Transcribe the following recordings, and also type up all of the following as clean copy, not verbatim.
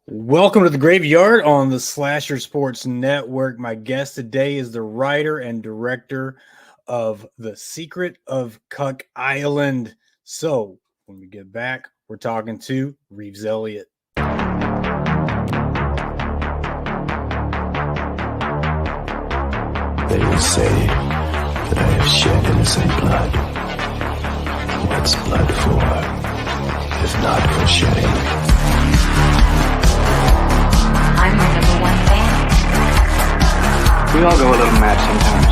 Welcome to the Graveyard on the Slasher Sports Network. My guest today is the writer and director of The Secret of Cuck Island. So, when we get back, we're talking to Rives Elliot. They will say that I have shed innocent blood. What's blood for, if not for shedding? I'm my number one fan. We all go a little mad sometimes.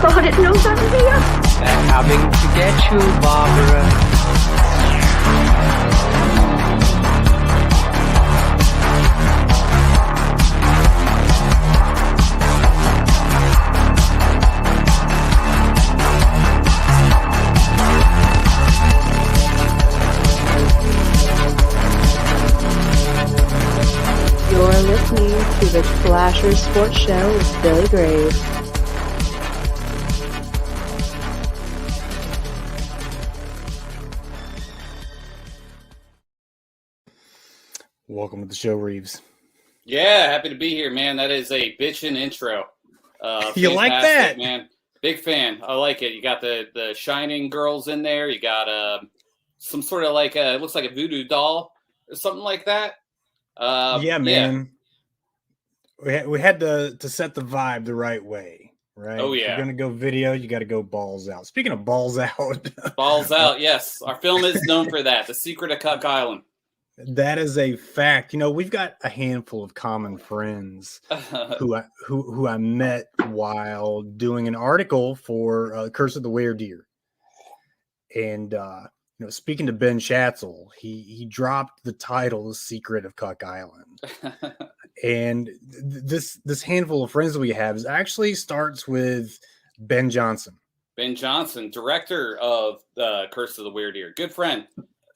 God, it knows I'm here. They're coming to get you, Barbara. You're listening to the Slasher Sports Show with Billy Graves. Welcome to the show, Reeves. Yeah, happy to be here, man. That is a bitchin' intro. You like that? Man? Big fan. I like it. You got the Shining girls in there. You got some sort of like it looks like a voodoo doll or something like that. Yeah, man. We had to set the vibe the right way, right? Oh, If yeah. you're going to go video, you got to go balls out. Speaking of balls out. Balls out, yes. Our film is known for that. The Secret of Cuck Island. That is a fact. You know, we've got a handful of common friends who I met while doing an article for Curse of the Weredeer. And speaking to Ben Schatzel, he dropped the title "The Secret of Cuck Island." And this handful of friends that we have actually starts with Ben Johnson. Ben Johnson, director of Curse of the Weredeer. Good friend.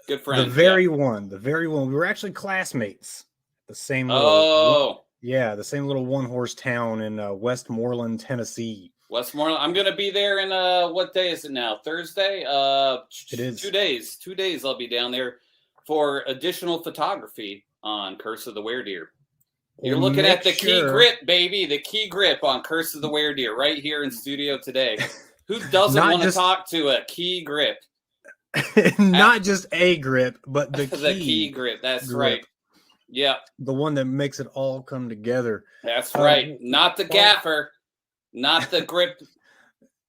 Good friend. The very one. We were actually classmates. The same. The same little one-horse town in Westmoreland, Tennessee. Westmoreland. I'm gonna be there in what day is it now? Thursday. It is 2 days. 2 days I'll be down there for additional photography on Curse of the Weredeer. You're looking at the key grip, baby. The key grip on Curse of the Weredeer right here in studio today. Who doesn't want to talk to a key grip? Not just a grip, but the key grip. That's grip. Right. Yeah. The one that makes it all come together. That's right. Not the gaffer. Not the grip.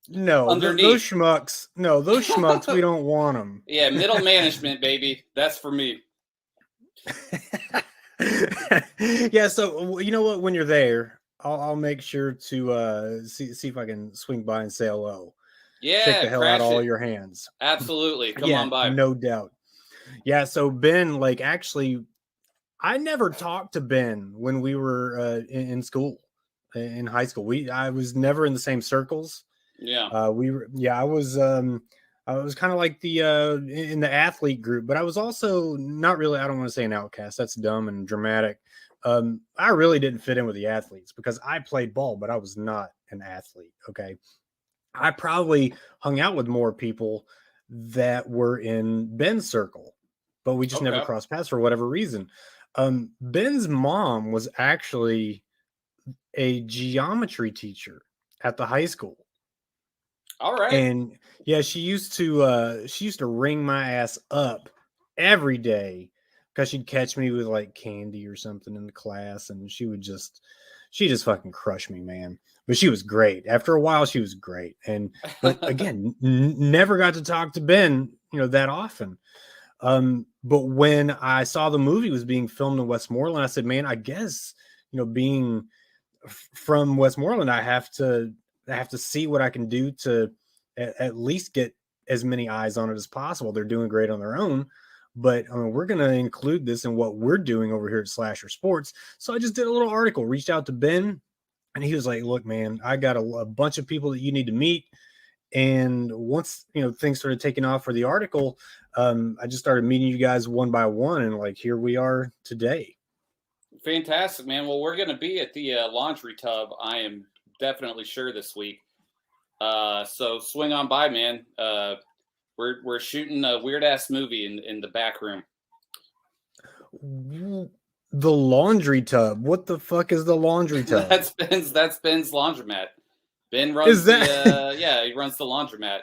No, underneath. Those schmucks, we don't want them. Yeah, middle management, baby. That's for me. Yeah, so you know what? When you're there, I'll make sure to see if I can swing by and say hello. Yeah, shake the hell out of all your hands. Absolutely, come on by. No doubt. Yeah, so Ben, actually, I never talked to Ben when we were in school, in high school. I was never in the same circles. Yeah, I was kind of like the in the athlete group, but I was also not really. I don't want to say an outcast. That's dumb and dramatic. I really didn't fit in with the athletes because I played ball, but I was not an athlete. Okay. I probably hung out with more people that were in Ben's circle, but we just never crossed paths for whatever reason. Ben's mom was actually a geometry teacher at the high school. All right. And yeah, she used to ring my ass up every day because she'd catch me with like candy or something in the class, and she just fucking crush me, man. But she was great. After a while, she was great. But again, never got to talk to Ben, that often. But when I saw the movie was being filmed in Westmoreland, I said, man, I guess, being from Westmoreland, I have to see what I can do to at least get as many eyes on it as possible. They're doing great on their own. But we're going to include this in what we're doing over here at Slasher Sports. So I just did a little article, reached out to Ben. And he was like, look, man, I got a bunch of people that you need to meet. And once, things started taking off for the article, I just started meeting you guys one by one. And here we are today. Fantastic, man. Well, we're going to be at the laundry tub. I am definitely sure this week. So swing on by, man. We're shooting a weird ass movie in the back room. The laundry tub. What the fuck is the laundry tub? That's Ben's laundromat. Ben runs he runs the laundromat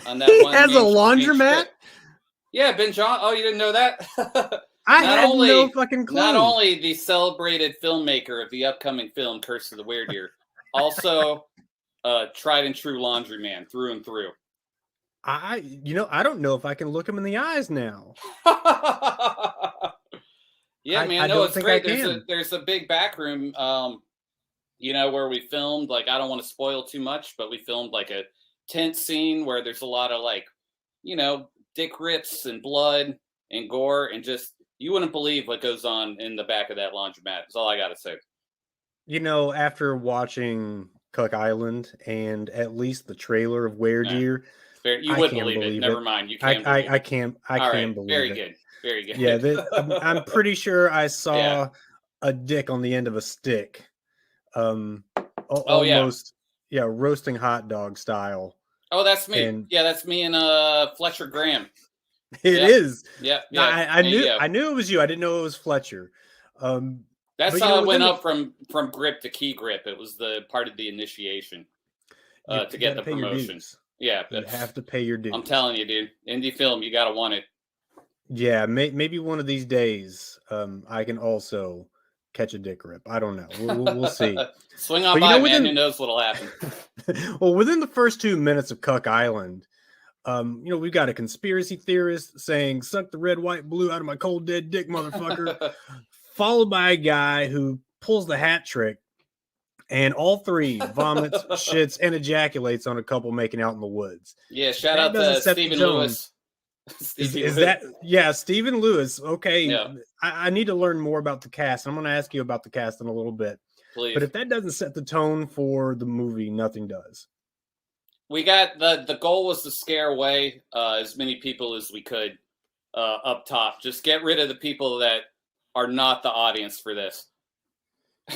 on that one. Has a laundromat? Yeah, Ben John. Oh, you didn't know that? I had no fucking clue. Not only the celebrated filmmaker of the upcoming film Curse of the Weredeer, also tried and true laundryman through and through. I don't know if I can look him in the eyes now. Yeah, man, no, it's great. There's a big back room, where we filmed. Like, I don't want to spoil too much, but we filmed like a tent scene where there's a lot of like, dick rips and blood and gore, and just you wouldn't believe what goes on in the back of that laundromat. That's all I gotta say. After watching Cuck Island and at least the trailer of Weredeer, you wouldn't believe it. Never mind. You can't. I can't believe it. Very good. Very good. Yeah, I'm pretty sure I saw a dick on the end of a stick. Almost, roasting hot dog style. Oh, that's me. That's me and Fletcher Graham. It is. Yeah. I knew it was you. I didn't know it was Fletcher. That's how it went up from grip to key grip. It was the part of the initiation to get the promotion. Yeah, you have to pay your dues. I'm telling you, dude. Indie film, you gotta want it. Yeah, maybe one of these days, I can also catch a dick rip. I don't know. We'll see. Swing on by, man. Who knows what'll happen? Well, within the first 2 minutes of Cuck Island, we've got a conspiracy theorist saying, "Suck the red, white, blue out of my cold, dead dick, motherfucker," followed by a guy who pulls the hat trick, and all three vomits, shits, and ejaculates on a couple making out in the woods. Yeah, shout out to Stephen Lewis. Stephen Lewis. Okay, yeah. I need to learn more about the cast. I'm going to ask you about the cast in a little bit. Please. But if that doesn't set the tone for the movie, nothing does. We got the goal was to scare away as many people as we could up top. Just get rid of the people that are not the audience for this.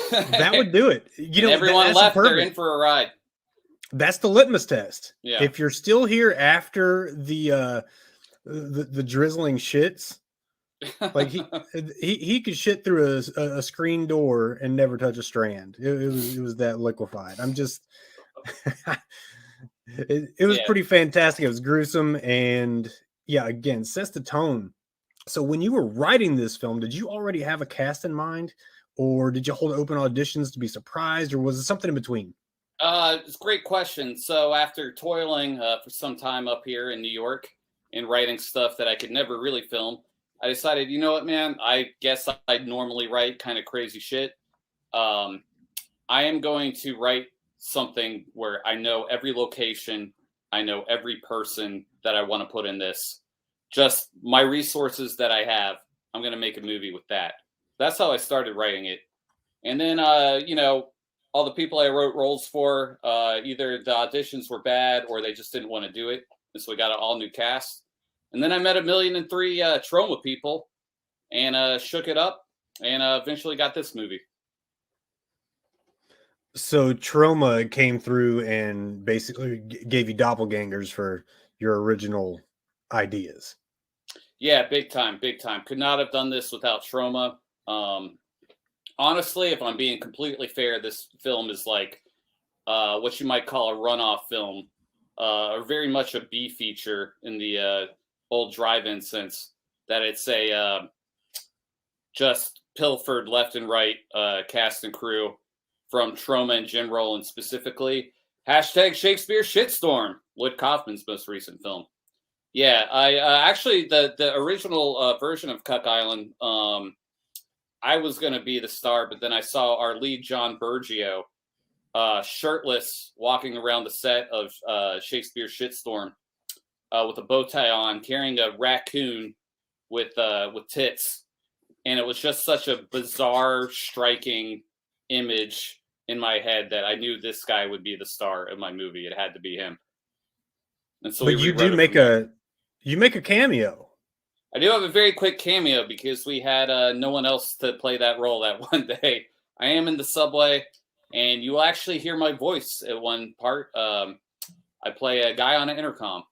That would do it. Everyone left. They're in for a ride. That's the litmus test. Yeah. If you're still here after the drizzling shits, like he could shit through a screen door and never touch a strand. It was that liquefied. I'm just it was pretty fantastic. It was gruesome, and again, sets the tone. So when you were writing this film, did you already have a cast in mind, or did you hold open auditions to be surprised, or was it something in between? It's a great question. So after toiling for some time up here in New York and writing stuff that I could never really film, I decided, you know what, man, I guess I'd normally write kind of crazy shit. I am going to write something where I know every location, I know every person that I want to put in this. Just my resources that I have, I'm going to make a movie with that. That's how I started writing it. And then, all the people I wrote roles for, either the auditions were bad or they just didn't want to do it. And so we got an all new cast. And then I met 1,000,003 Troma people and shook it up and eventually got this movie. So Troma came through and basically gave you doppelgangers for your original ideas. Yeah, big time. Could not have done this without Troma. Honestly, if I'm being completely fair, this film is like what you might call a runoff film, or very much a B feature in the old drive-in sense, that it's a just pilfered left and right cast and crew from Troma and Jim Rowland specifically. Hashtag Shakespeare Shitstorm, Wood Kaufman's most recent film. Yeah, I actually, the original version of Cuck Island, I was going to be the star, but then I saw our lead, John Bergio, shirtless, walking around the set of Shakespeare Shitstorm with a bow tie on, carrying a raccoon with tits. And it was just such a bizarre, striking image in my head that I knew this guy would be the star of my movie. It had to be him. And so, but you do make a cameo. I do have a very quick cameo because we had no one else to play that role that one day. I am in the subway, and you will actually hear my voice at one part. I play a guy on an intercom.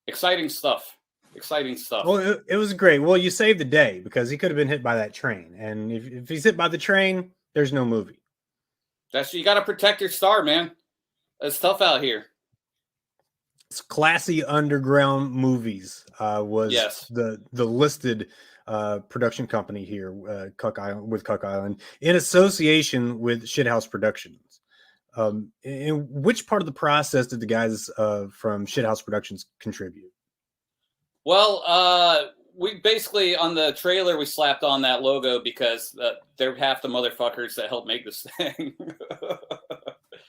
Exciting stuff. Exciting stuff. Well, it was great. Well, you saved the day because he could have been hit by that train. And if he's hit by the train, there's no movie. You got to protect your star, man. It's tough out here. It's Classy Underground Movies was the listed production company here, Cuck Island, in association with Shithouse Productions. In which part of the process did the guys from Shithouse Productions contribute? Well, we basically, on the trailer, we slapped on that logo because they're half the motherfuckers that helped make this thing.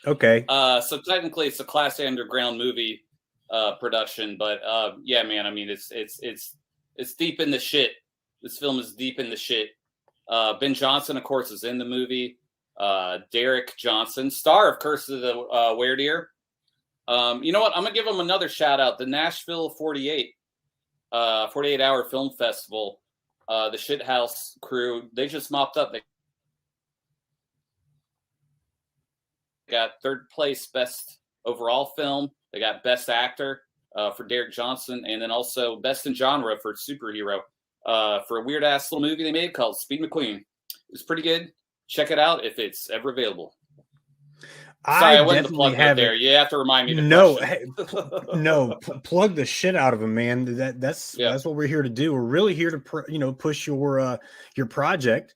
Okay. So technically, it's a Classy Underground movie production, but yeah, man. I mean, it's deep in the shit. This film is deep in the shit. Ben Johnson, of course, is in the movie. Derek Johnson, star of Curse of the Weredeer. You know what? I'm gonna give him another shout out. The Nashville 48 hour film festival. The Shithouse crew, they just mopped up. They got third place best overall film. They got best actor for Derek Johnson, and then also best in genre for superhero for a weird ass little movie they made called Speed McQueen. It's pretty good. Check it out if it's ever available. Sorry, I went to plug it there. You have to remind me. Plug the shit out of him, man. That's what we're here to do. We're really here to push your project.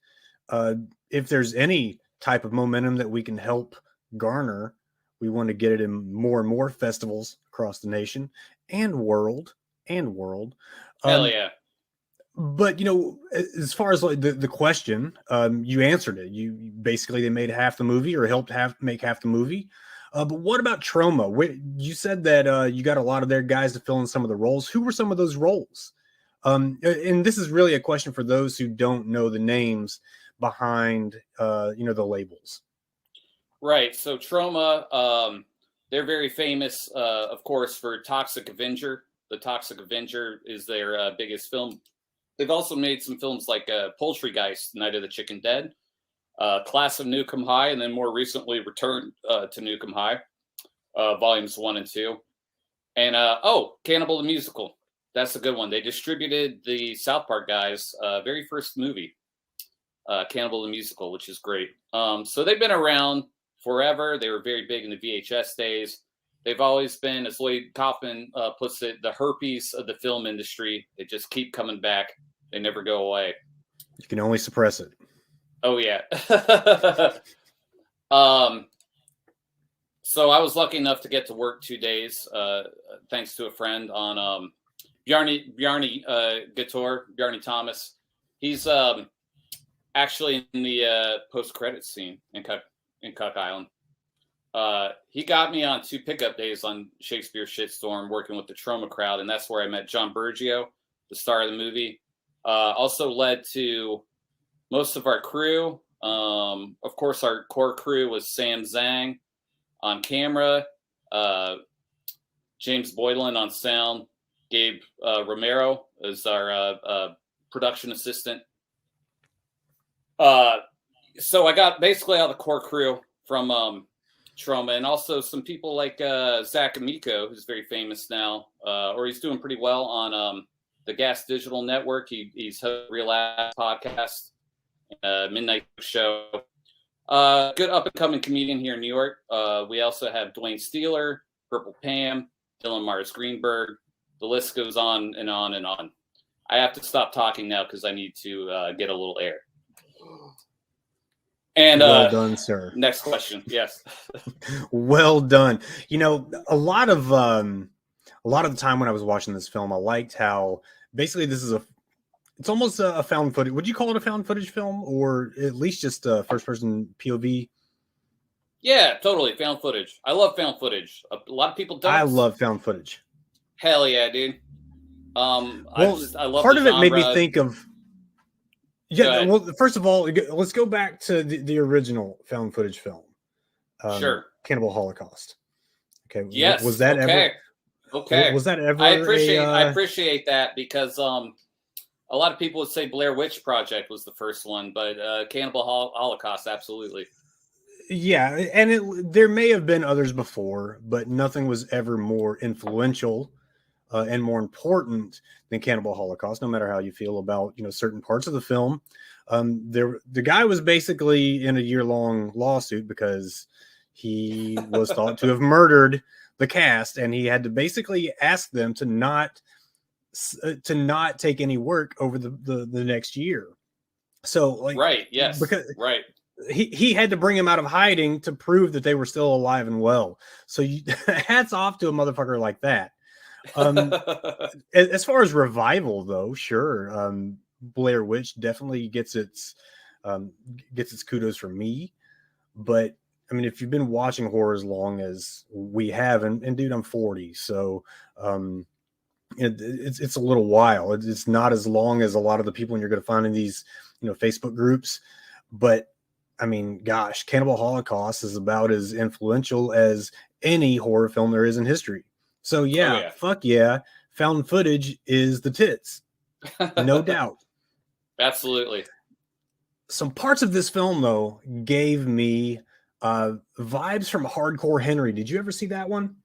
If there's any type of momentum that we can help garner, we want to get it in more and more festivals across the nation and world. Hell yeah. But as far as like the question, you answered it. You basically, they made half the movie or helped make half the movie. But what about Troma? You said that you got a lot of their guys to fill in some of the roles. Who were some of those roles? And this is really a question for those who don't know the names behind the labels. Right. So Troma, they're very famous, of course, for Toxic Avenger. The Toxic Avenger is their biggest film. They've also made some films like Poultrygeist, Night of the Chicken Dead, Class of Nukem High, and then more recently Return to Nukem High, volumes 1 and 2. And Cannibal the Musical. That's a good one. They distributed the South Park guys' very first movie, Cannibal the Musical, which is great. So they've been around forever. They were very big in the VHS days. They've always been, as Lloyd Kaufman puts it, the herpes of the film industry. They just keep coming back. They never go away. You can only suppress it. Oh, yeah. So I was lucky enough to get to work 2 days, thanks to a friend on Bjarni Gator, Bjarni Thomas. He's actually in the post-credit scene in Cuck Island. He got me on 2 pickup days on Shakespeare Shitstorm working with the Troma crowd, and that's where I met John Bergio, the star of the movie. Also led to most of our crew. Of course, our core crew was Sam Zhang on camera, James Boylan on sound, Gabe Romero is our production assistant. So I got basically all the core crew from Troma, and also some people like Zach Amico, who's very famous now, or he's doing pretty well on the Gas Digital Network. He's hosted Real Ass podcast, Midnight Show. Good up-and-coming comedian here in New York. We also have Dwayne Steeler, Purple Pam, Dylan Mars Greenberg. The list goes on and on and on. I have to stop talking now because I need to get a little air. And well done, sir. Next question. Yes. Well done. A lot of the time when I was watching this film, I liked how basically it's almost a found footage. Would you call it a found footage film, or at least just a first person POV? Yeah, totally. Found footage. I love found footage. A lot of people don't. I love found footage. Hell yeah, dude. I love part the of it genre. made me think of. Yeah, well, first of all, let's go back to the original found footage film. Sure. Cannibal Holocaust. Okay. Yes. Was that ever? Okay. Was that ever? I appreciate that because a lot of people would say Blair Witch Project was the first one, but Cannibal Holocaust, absolutely. Yeah, and there may have been others before, but nothing was ever more influential and more important than Cannibal Holocaust, no matter how you feel about, certain parts of the film. The guy was basically in a year-long lawsuit because he was thought to have murdered the cast, and he had to basically ask them to not take any work over the next year. So, like, right, yes, because right. He had to bring him out of hiding to prove that they were still alive and well. So hats off to a motherfucker like that. As far as revival, though, sure, Blair Witch definitely gets its kudos from me. But I mean, if you've been watching horror as long as we have, and dude, I'm 40, so it's a little while. It's not as long as a lot of the people you're going to find in these Facebook groups, but I mean, gosh, Cannibal Holocaust is about as influential as any horror film there is in history. So yeah, fuck yeah, found footage is the tits, no doubt. Absolutely. Some parts of this film, though, gave me vibes from Hardcore Henry. Did you ever see that one?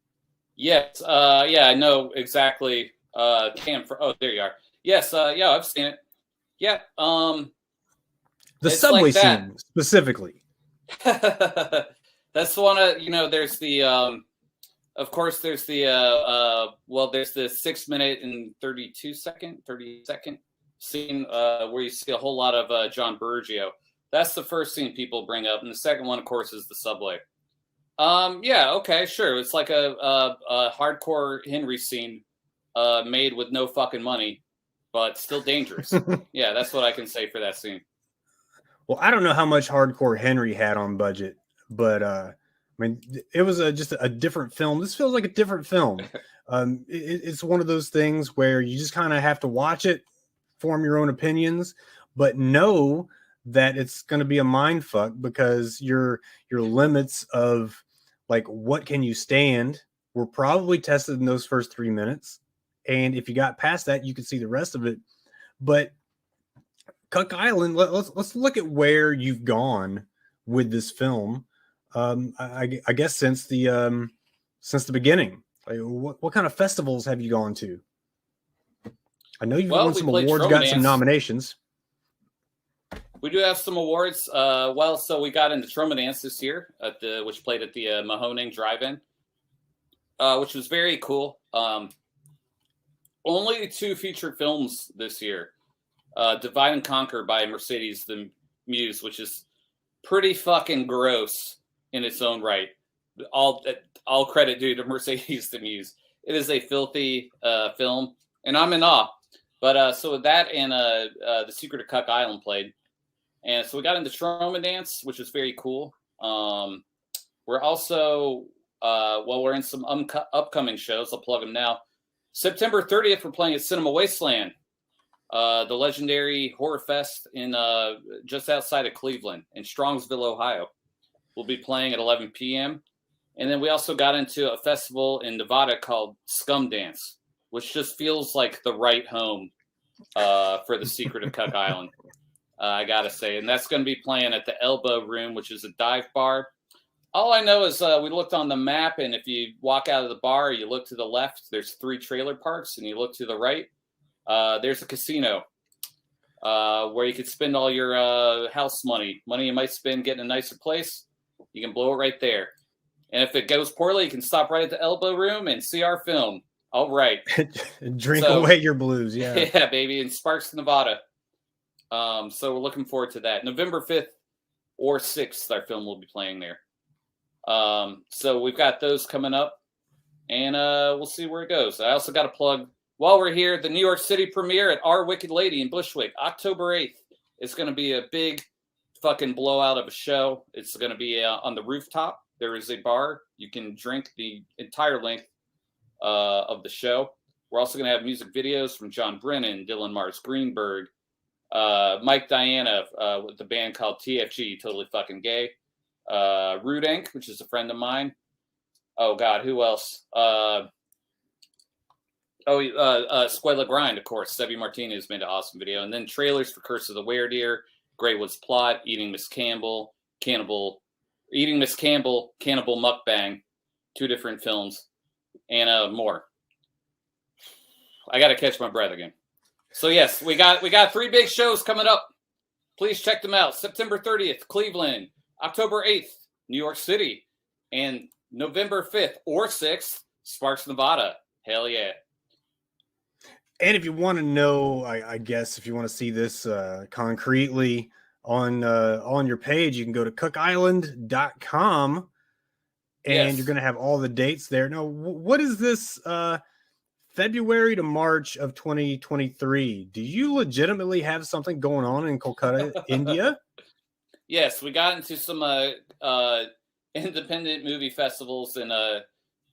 Yes. Yeah, I know exactly. There you are. Yes. Yeah, I've seen it. Yeah. The subway scene specifically. That's the one. There's the. Of course, there's the. There's the 6 minute and 30 second scene where you see a whole lot of John Bergio. That's the first scene people bring up, and the second one, of course, is the subway. Yeah. Okay. Sure. It's like a hardcore Henry scene, made with no fucking money, but still dangerous. Yeah, that's what I can say for that scene. Well, I don't know how much Hardcore Henry had on budget, but I mean, it was just a different film. This feels like a different film. It's one of those things where you just kind of have to watch it, form your own opinions, but know that it's going to be a mind fuck, because your limits of like what can you stand were probably tested in those first 3 minutes, and if you got past that, you could see the rest of it. But Cuck Island, let's look at where you've gone with this film. I guess since the beginning, like, what kind of festivals have you gone to? I know you've won some awards, got some nominations. We do have some awards. So we got into Troma Dance this year which played at the Mahoning Drive-In, which was very cool. Only 2 featured films this year. Divide and Conquer by Mercedes the Muse, which is pretty fucking gross in its own right. All credit due to Mercedes the Muse. It is a filthy film, and I'm in awe. But so that and The Secret of Cuck Island played. And so we got into Troma Dance, which was very cool. We're also, we're in some upcoming shows. I'll plug them now. September 30th, we're playing at Cinema Wasteland, the legendary horror fest in just outside of Cleveland in Strongsville, Ohio. We'll be playing at 11 p.m. And then we also got into a festival in Nevada called Scum Dance, which just feels like the right home for The Secret of Cuck Island, I gotta say. And that's going to be playing at the Elbow Room, which is a dive bar. All I know is we looked on the map, and if you walk out of the bar, you look to the left, there's 3 trailer parks, and you look to the right, there's a casino where you could spend all your house money you might spend getting a nicer place. You can blow it right there. And if it goes poorly, you can stop right at the Elbow Room and see our film. All right. Drink away your blues. Yeah. Yeah, baby. In Sparks, Nevada. So we're looking forward to that. November 5th or 6th, our film will be playing there. So we've got those coming up, and we'll see where it goes. I also got to plug, while we're here, the New York City premiere at Our Wicked Lady in Bushwick, October 8th. It's going to be a big fucking blowout of a show. It's going to be on the rooftop. There is a bar. You can drink the entire length of the show. We're also going to have music videos from John Brennan, Dylan Mars Greenberg, Mike Diana with the band called TFG, Totally Fucking Gay, Rudank, which is a friend of mine. Oh, God, who else? Squella Grind, of course. Sebi Martinez made an awesome video. And then trailers for Curse of the Weredeer, Greywood's Plot, Eating Miss Campbell, Cannibal Mukbang, 2 different films, and more. I got to catch my breath again. So yes, we got 3 big shows coming up. Please check them out. September 30th, Cleveland. October 8th, New York City. And November 5th or 6th, Sparks, Nevada. Hell yeah. And if you want to know, I guess if you want to see this concretely on your page, you can go to cuckisland.com and you're going to have all the dates there. Now, what is this February to March of 2023? Do you legitimately have something going on in Kolkata, India? Yes, we got into some independent movie festivals in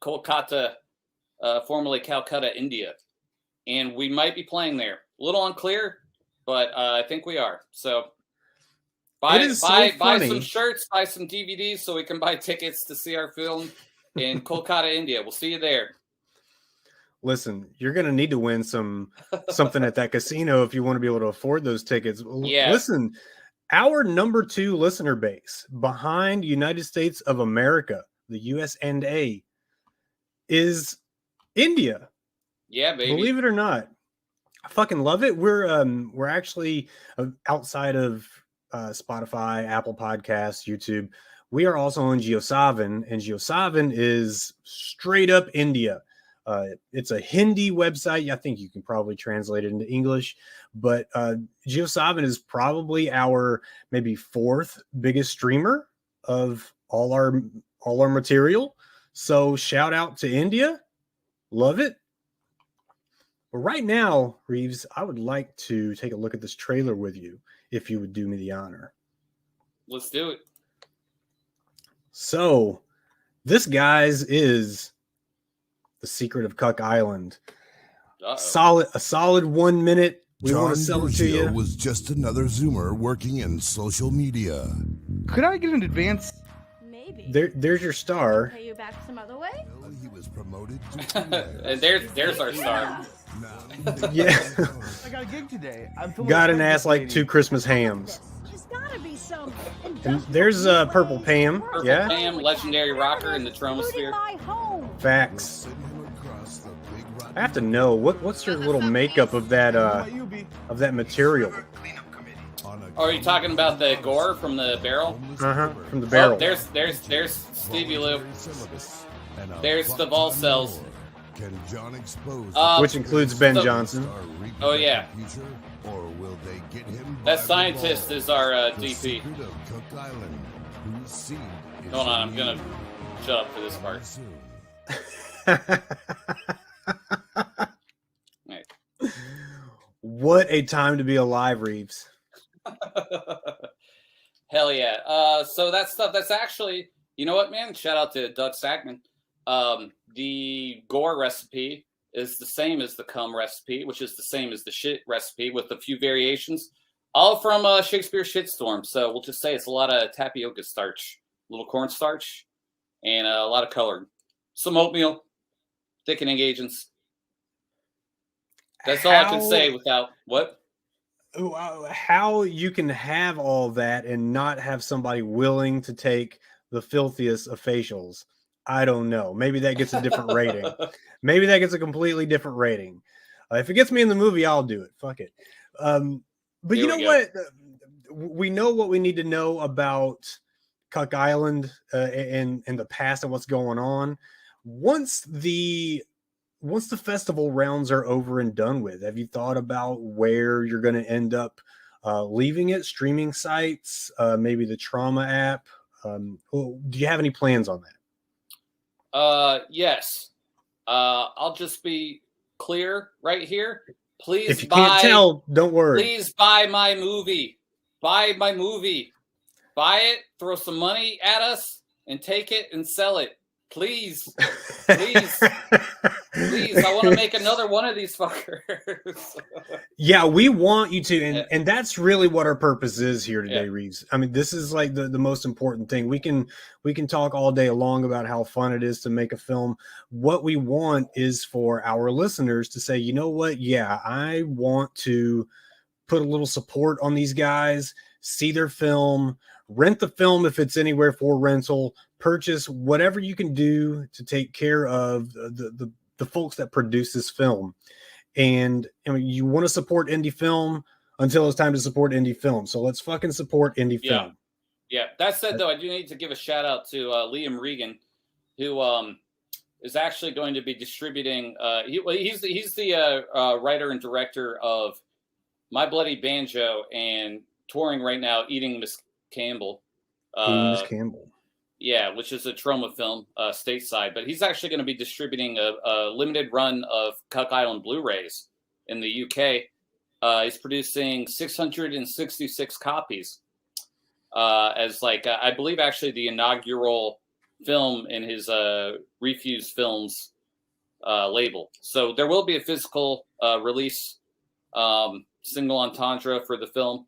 Kolkata, formerly Calcutta, India. And we might be playing there. A little unclear, but I think we are. So buy some shirts, buy some DVDs so we can buy tickets to see our film in Kolkata, India. We'll see you there. Listen, you're going to need to win something at that casino if you want to be able to afford those tickets. Yeah. Listen, our number 2 listener base behind United States of America, the US&A, is India. Yeah, baby. Believe it or not. I fucking love it. We're actually outside of Spotify, Apple Podcasts, YouTube. We are also on JioSaavn, and JioSaavn is straight up India. It's a Hindi website. I think you can probably translate it into English, but JioSaavn is probably our maybe 4th biggest streamer of all our material. So shout out to India. Love it. But right now, Reeves, I would like to take a look at this trailer with you, if you would do me the honor. Let's do it. So, this, guys, is The Secret of Cuck Island. A solid 1 minute. We want to sell it to you. Was just another Zoomer working in social media. Could I get an advance? Maybe. There's your star. Pay you back some other way? Well, he was promoted And there's our star. Yeah. I got a gig today. Got an ass like 2 Christmas hams. There's gotta be some. And there's Purple Pam. Purple Yeah. Pam, legendary rocker in the Troma sphere. My home. Facts. I have to know what's your little makeup of that material. Oh, are you talking about the gore from the barrel? From the barrel. Oh, there's Stevie Lou. There's the ball cells. Can John expose which includes Ben Johnson. Oh yeah. Or will they get him That scientist is our DP. Hold on, I'm gonna shut up for this part. Right. What a time to be alive, Reeves. Hell yeah. So that stuff, that's actually, you know what, man? Shout out to Doug Stackman. The Gore Recipe is the same as the Cum Recipe, which is the same as the Shit Recipe with a few variations, all from Shakespeare Shitstorm. So we'll just say it's a lot of tapioca starch, little cornstarch, and a lot of color. Some oatmeal, thickening agents. That's all I can say without what? How you can have all that and not have somebody willing to take the filthiest of facials, I don't know. Maybe that gets a different rating. Maybe that gets a completely different rating. If it gets me in the movie, I'll do it. Fuck it. But you know what? We know what we need to know about Cuck Island and the past and what's going on. Once the festival rounds are over and done with, have you thought about where you're going to end up leaving it? Streaming sites, maybe the Troma app. Do you have any plans on that? Yes. I'll just be clear right here. Please, if you can't tell, don't worry. Please buy my movie. Buy my movie. Buy it. Throw some money at us and take it and sell it. Please, please, please. I want to make another one of these fuckers. Yeah, we want you to, and that's really what our purpose is here today, Reeves. I mean, this is like the most important thing. We can talk all day long about how fun it is to make a film. What we want is for our listeners to say, you know what? Yeah, I want to put a little support on these guys, see their film, rent the film if it's anywhere for rental, purchase whatever you can do to take care of the folks that produce this film. And you want to support indie film until it's time to support indie film. So let's fucking support indie film. Yeah. That said, though, I do need to give a shout out to Liam Regan, who is actually going to be distributing. He's the writer and director of My Bloody Banjo and touring right now, Eating Miss Campbell. Miss Campbell. Yeah, which is a Troma film, stateside. But he's actually going to be distributing a limited run of Cuck Island Blu-rays in the UK. He's producing 666 copies as I believe actually the inaugural film in his Reeves Films label. So there will be a physical release, single entendre for the film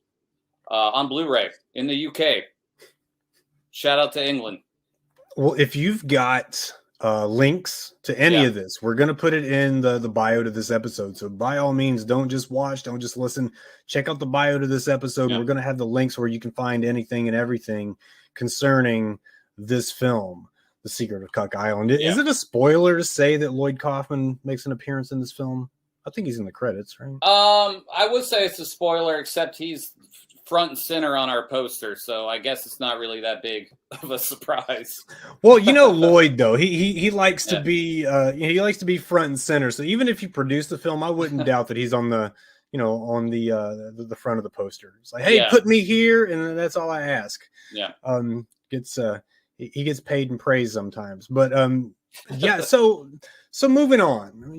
on Blu-ray in the UK. Shout out to England. Well, if you've got links to any of this, we're going to put it in the bio to this episode. So by all means, don't just watch, don't just listen. Check out the bio to this episode. We're going to have the links where you can find anything and everything concerning this film, The Secret of Cuck Island. Is it a spoiler to say that Lloyd Kaufman makes an appearance in this film? I think he's in the credits, right? I would say it's a spoiler, except he's front and center on our poster, so I guess it's not really that big of a surprise. Well, Lloyd though, he likes to be he likes to be front and center. So even if you produce the film, I wouldn't doubt that he's on the the front of the poster. It's like, hey, put me here, and that's all I ask. Yeah. He gets paid and praised sometimes, but yeah. So moving on,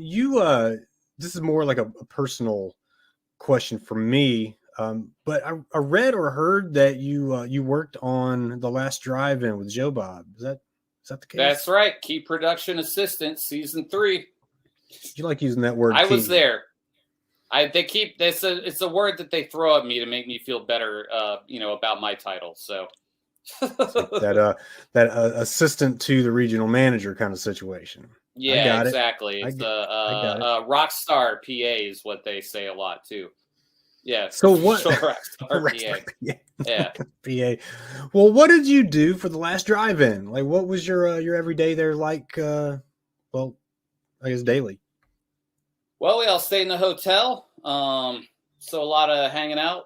this is more like a personal question for me. But I read or heard that you worked on The Last Drive-In with Joe Bob. Is that the case? That's right. Key production assistant, season 3. You like using that word? I was there. It's a word that they throw at me to make me feel better, about my title. So that assistant to the regional manager kind of situation. Yeah, exactly. It's the rock star PA is what they say a lot too. Yeah. So what? PA. Yeah. PA. Well, what did you do for The Last Drive-In? Like, what was your everyday there like? I guess daily. Well, we all stayed in the hotel. So a lot of hanging out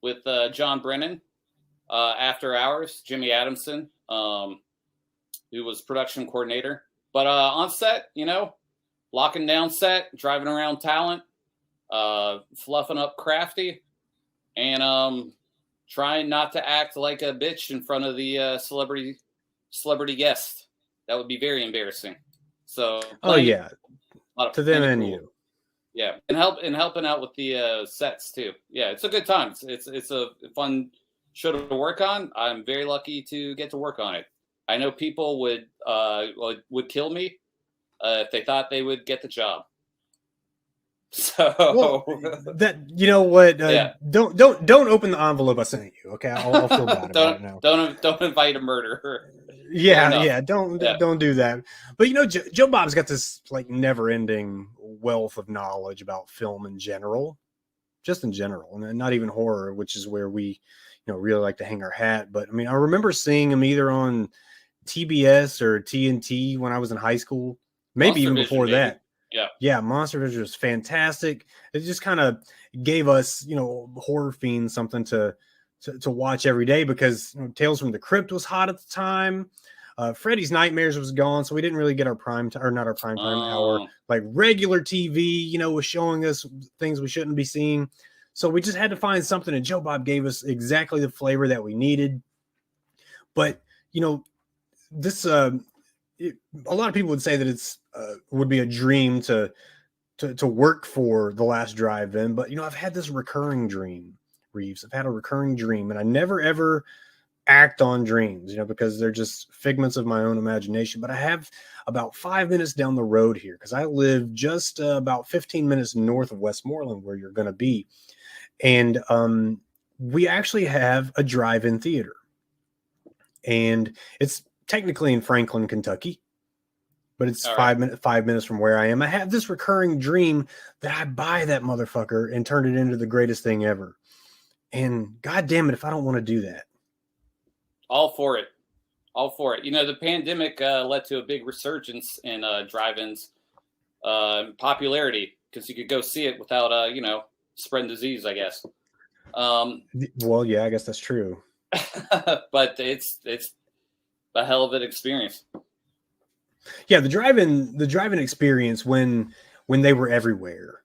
with John Brennan after hours. Jimmy Adamson, who was production coordinator, but on set, locking down set, driving around talent. Fluffing up Crafty, and trying not to act like a bitch in front of the celebrity guest. That would be very embarrassing. So, to them and you. Yeah, and helping out with the sets too. Yeah, it's a good time. It's a fun show to work on. I'm very lucky to get to work on it. I know people would kill me if they thought they would get the job. So that what? Don't open the envelope I sent you. Okay, I'll feel bad about it now. Don't invite a murderer. Don't do that. But Joe Bob's got this like never-ending wealth of knowledge about film in general, just in general, and not even horror, which is where we really like to hang our hat. But I mean, I remember seeing him either on TBS or TNT when I was in high school, maybe even before that. Yeah, Monster Vision was fantastic. It just kind of gave us, horror fiends something to watch every day because Tales from the Crypt was hot at the time. Freddy's Nightmares was gone, so we didn't really get our prime time, or not our prime time hour. Like regular TV, was showing us things we shouldn't be seeing. So we just had to find something, and Joe Bob gave us exactly the flavor that we needed. But this. A lot of people would say that it's would be a dream to work for The Last Drive-In, but I've had this recurring dream, Reeves. I've had a recurring dream, and I never ever act on dreams, because they're just figments of my own imagination. But I have about 5 minutes down the road here because I live just about 15 minutes north of Westmoreland, where you're going to be, and we actually have a drive-in theater, and it's technically in Franklin, Kentucky, but it's 5 minutes from where I am. I have this recurring dream that I buy that motherfucker and turn it into the greatest thing ever. And God damn it, if I don't want to do that. All for it. The pandemic led to a big resurgence in drive-ins popularity because you could go see it without, spreading disease, I guess. Well, yeah, I guess that's true. But it's a hell of an experience. Yeah, the drive-in experience when they were everywhere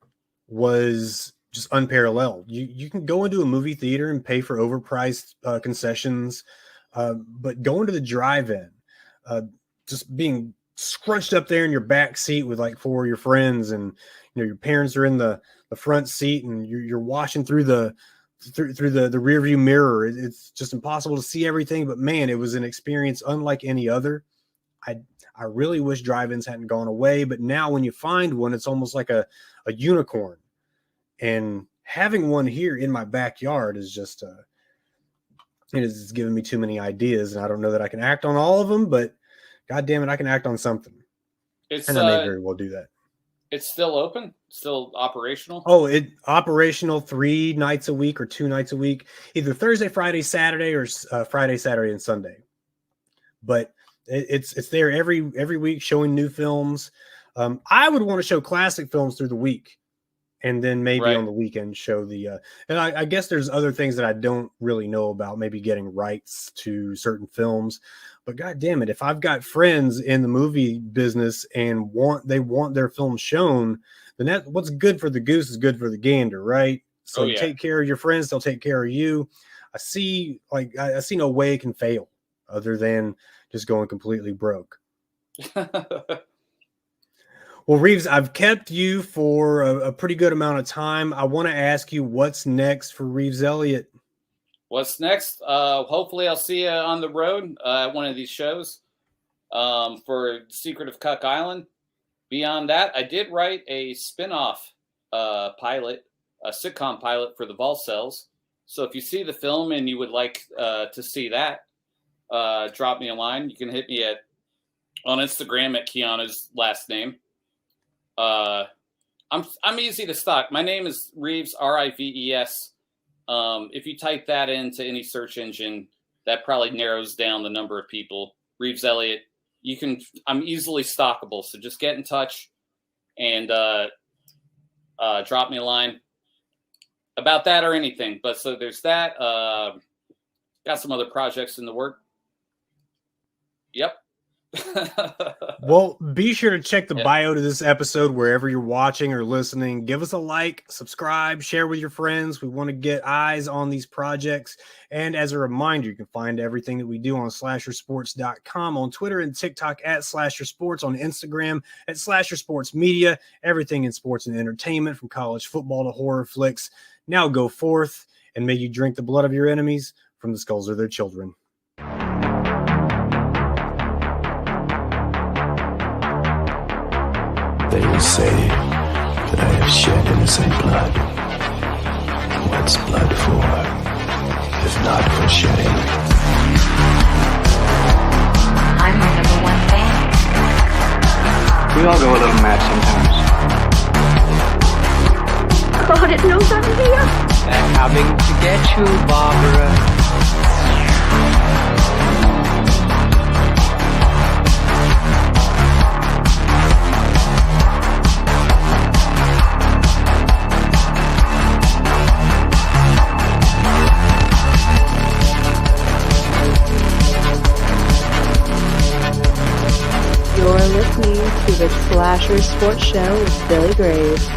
was just unparalleled. You can go into a movie theater and pay for overpriced concessions, but going to the drive-in, just being scrunched up there in your back seat with like 4 of your friends, and your parents are in the front seat, and you're watching through the rear view mirror. It's just impossible to see everything, but man, it was an experience unlike any other. I really wish drive-ins hadn't gone away, but now when you find one, it's almost like a unicorn. And having one here in my backyard is just it is giving me too many ideas, and I don't know that I can act on all of them, but God damn it, I can act on something. And I may very well do that. It's still open, still operational. Oh, it operational 3 nights a week or 2 nights a week, either Thursday, Friday, Saturday, or Friday, Saturday, and Sunday. But it's there every week, showing new films. I would want to show classic films through the week, and then maybe on the weekend show the. And I guess there's other things that I don't really know about, maybe getting rights to certain films. But God damn it, if I've got friends in the movie business and they want their film shown, then what's good for the goose is good for the gander, right? So take care of your friends, they'll take care of you. I see no way it can fail other than just going completely broke. Well, Reeves, I've kept you for a pretty good amount of time. I want to ask you what's next for Rives Elliot. What's next? Hopefully I'll see you on the road at one of these shows for Secret of Cuck Island. Beyond that, I did write a spin-off pilot, a sitcom pilot for the Volcells. So if you see the film and you would like to see that, drop me a line. You can hit me on Instagram at Keanu's last name. I'm easy to stalk. My name is Reeves, Rives. If you type that into any search engine, that probably narrows down the number of people. Rives Elliot. I'm easily stalkable, so just get in touch and drop me a line about that or anything. But so there's that. Got some other projects in the work. Yep. Well, be sure to check the bio to this episode wherever you're watching or listening. Give us a like, subscribe, share with your friends. We want to get eyes on these projects. And as a reminder, you can find everything that we do on slashersports.com, on Twitter and TikTok at slashersports, on Instagram at slashersportsmedia. Everything in sports and entertainment, from college football to horror flicks. Now go forth, and may you drink the blood of your enemies from the skulls of their children. They say that I have shed innocent blood. What's blood for, if not for shedding? I'm my #1 fan. We all go a little mad sometimes. God, it knows I'm here. They're coming to get you, Barbara. You're listening to the Slasher Sports Show with Billy Graves.